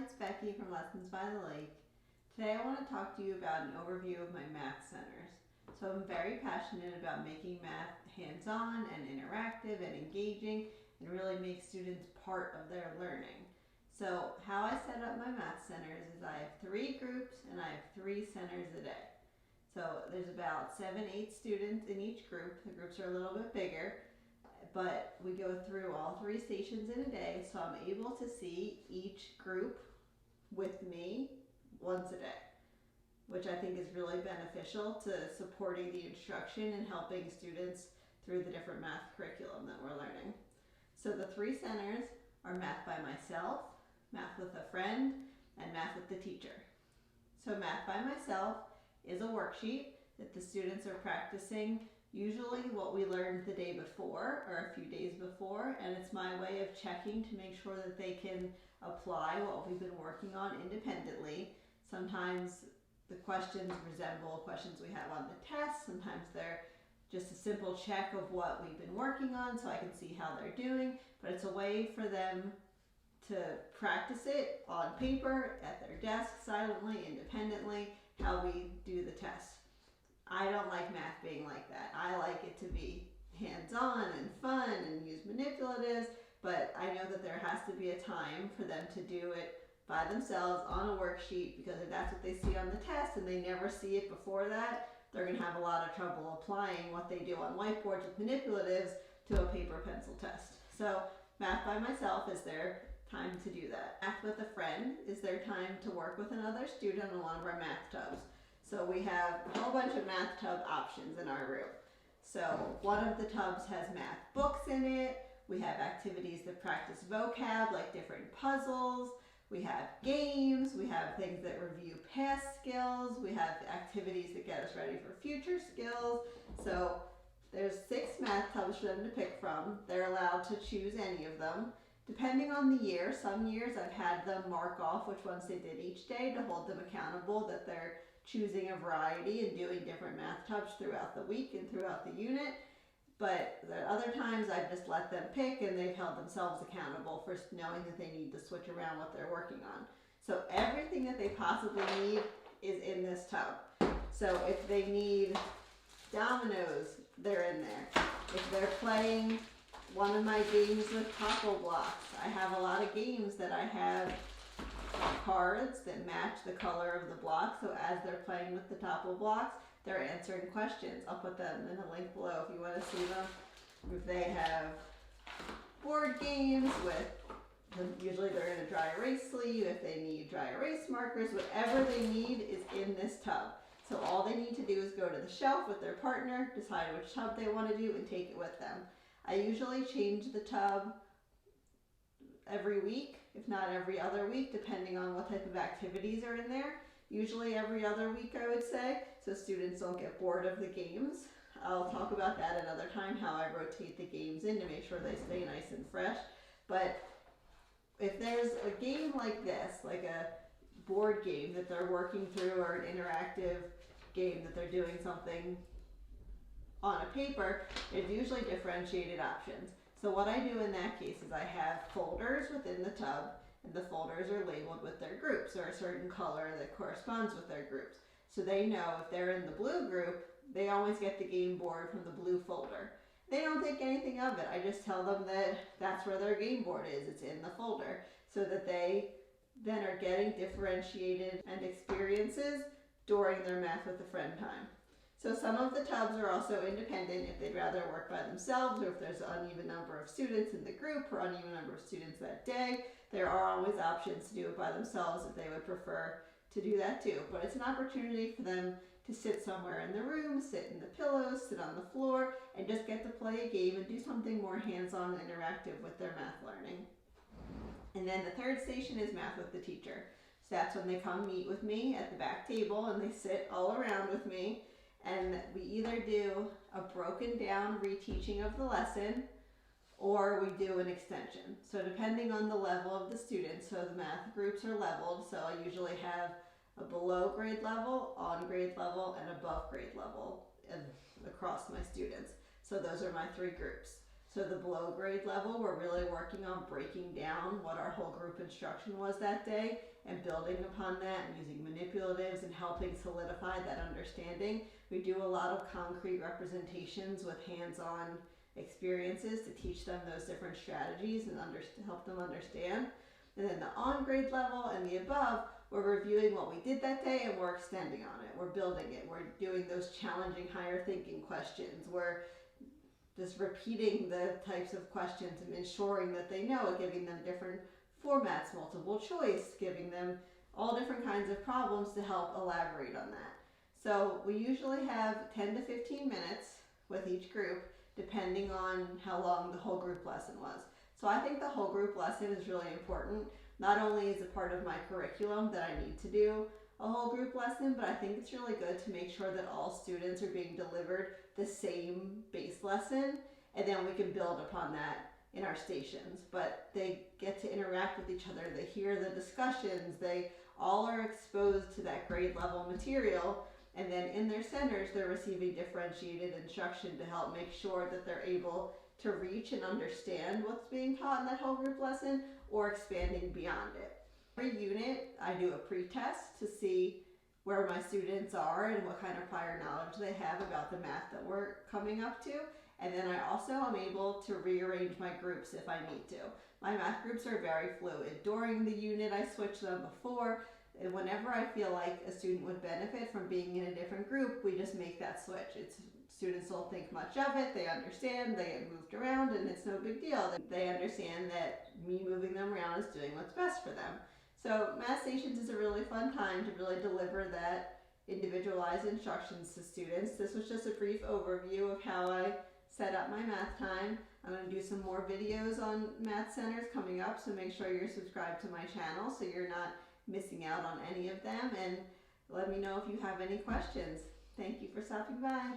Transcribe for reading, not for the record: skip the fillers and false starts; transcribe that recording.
it's Becky from Lessons by the Lake. Today I want to talk to you about an overview of my math centers. So I'm very passionate about making math hands-on and interactive and engaging and really make students part of their learning. So how I set up my math centers is I have 3 groups and I have 3 centers a day. So there's about 7, 8 students in each group. The groups are a little bit bigger, but we go through all 3 stations in a day, so I'm able to see each group with me once a day, which I think is really beneficial to supporting the instruction and helping students through the different math curriculum that we're learning. So the 3 centers are math by myself, math with a friend, and math with the teacher. So math by myself is a worksheet that the students are practicing usually what we learned the day before or a few days before, and it's my way of checking to make sure that they can apply what we've been working on independently. Sometimes the questions resemble questions we have on the test, sometimes they're just a simple check of what we've been working on so I can see how they're doing, but it's a way for them to practice it on paper, at their desk, silently, independently, how we do the test. I don't like math being like that. I like it to be hands-on and fun and use manipulatives, but I know that there has to be a time for them to do it by themselves on a worksheet, because if that's what they see on the test and they never see it before that, they're going to have a lot of trouble applying what they do on whiteboards with manipulatives to a paper pencil test. So math by myself is their time to do that. Math with a friend is their time to work with another student on one of our math tubs. So we have a whole bunch of math tub options in our room. So one of the tubs has math books in it. We have activities that practice vocab, like different puzzles. We have games. We have things that review past skills. We have activities that get us ready for future skills. So there's 6 math tubs for them to pick from. They're allowed to choose any of them. Depending on the year, some years I've had them mark off which ones they did each day to hold them accountable, that they're choosing a variety and doing different math tubs throughout the week and throughout the unit. But the other times I've just let them pick and they've held themselves accountable for knowing that they need to switch around what they're working on. So everything that they possibly need is in this tub. So if they need dominoes, they're in there. If they're playing one of my games with Taco blocks, I have a lot of games that I have cards that match the color of the block, so as they're playing with the Taco blocks, they're answering questions. I'll put them in a link below if you want to see them. If they have board games usually they're in a dry erase sleeve. If they need dry erase markers, whatever they need is in this tub. So all they need to do is go to the shelf with their partner, decide which tub they want to do, and take it with them. I usually change the tub every week, if not every other week, depending on what type of activities are in there. Usually every other week, I would say, so students don't get bored of the games. I'll talk about that another time, how I rotate the games in to make sure they stay nice and fresh. But if there's a game like this, like a board game that they're working through, or an interactive game that they're doing something on a paper, it's usually differentiated options. So what I do in that case is I have folders within the tub, and the folders are labeled with their groups, or a certain color that corresponds with their groups. So they know if they're in the blue group, they always get the game board from the blue folder. They don't think anything of it. I just tell them that that's where their game board is. It's in the folder, so that they then are getting differentiated and experiences during their math with a friend time. So some of the tubs are also independent if they'd rather work by themselves, or if there's an uneven number of students in the group or uneven number of students that day. There are always options to do it by themselves if they would prefer to do that too. But it's an opportunity for them to sit somewhere in the room, sit in the pillows, sit on the floor, and just get to play a game and do something more hands-on and interactive with their math learning. And then the third station is math with the teacher. So that's when they come meet with me at the back table and they sit all around with me. And we either do a broken down reteaching of the lesson, or we do an extension. So depending on the level of the students, so the math groups are leveled, so I usually have a below grade level, on grade level, and above grade level across my students. So those are my 3 groups. So the below grade level, we're really working on breaking down what our whole group instruction was that day and building upon that and using manipulatives and helping solidify that understanding. We do a lot of concrete representations with hands-on experiences to teach them those different strategies and help them understand. And then the on grade level and the above, we're reviewing what we did that day and we're extending on it. We're building it. We're doing those challenging higher thinking questions. We're just repeating the types of questions and ensuring that they know, giving them different formats, multiple choice, giving them all different kinds of problems to help elaborate on that. So we usually have 10 to 15 minutes with each group, depending on how long the whole group lesson was. So I think the whole group lesson is really important. Not only is it part of my curriculum that I need to do a whole group lesson, but I think it's really good to make sure that all students are being delivered the same base lesson, and then we can build upon that in our stations. But they get to interact with each other, they hear the discussions, they all are exposed to that grade level material, and then in their centers they're receiving differentiated instruction to help make sure that they're able to reach and understand what's being taught in that whole group lesson or expanding beyond it. Every unit I do a pre-test to see where my students are and what kind of prior knowledge they have about the math that we're coming up to. And then I also am able to rearrange my groups if I need to. My math groups are very fluid. During the unit I switch them before, and whenever I feel like a student would benefit from being in a different group, we just make that switch. Students don't think much of it, they understand, they get moved around, and it's no big deal. They understand that me moving them around is doing what's best for them. So Math Stations is a really fun time to really deliver that individualized instructions to students. This was just a brief overview of how I set up my math time. I'm going to do some more videos on math centers coming up, so make sure you're subscribed to my channel so you're not missing out on any of them, and let me know if you have any questions. Thank you for stopping by.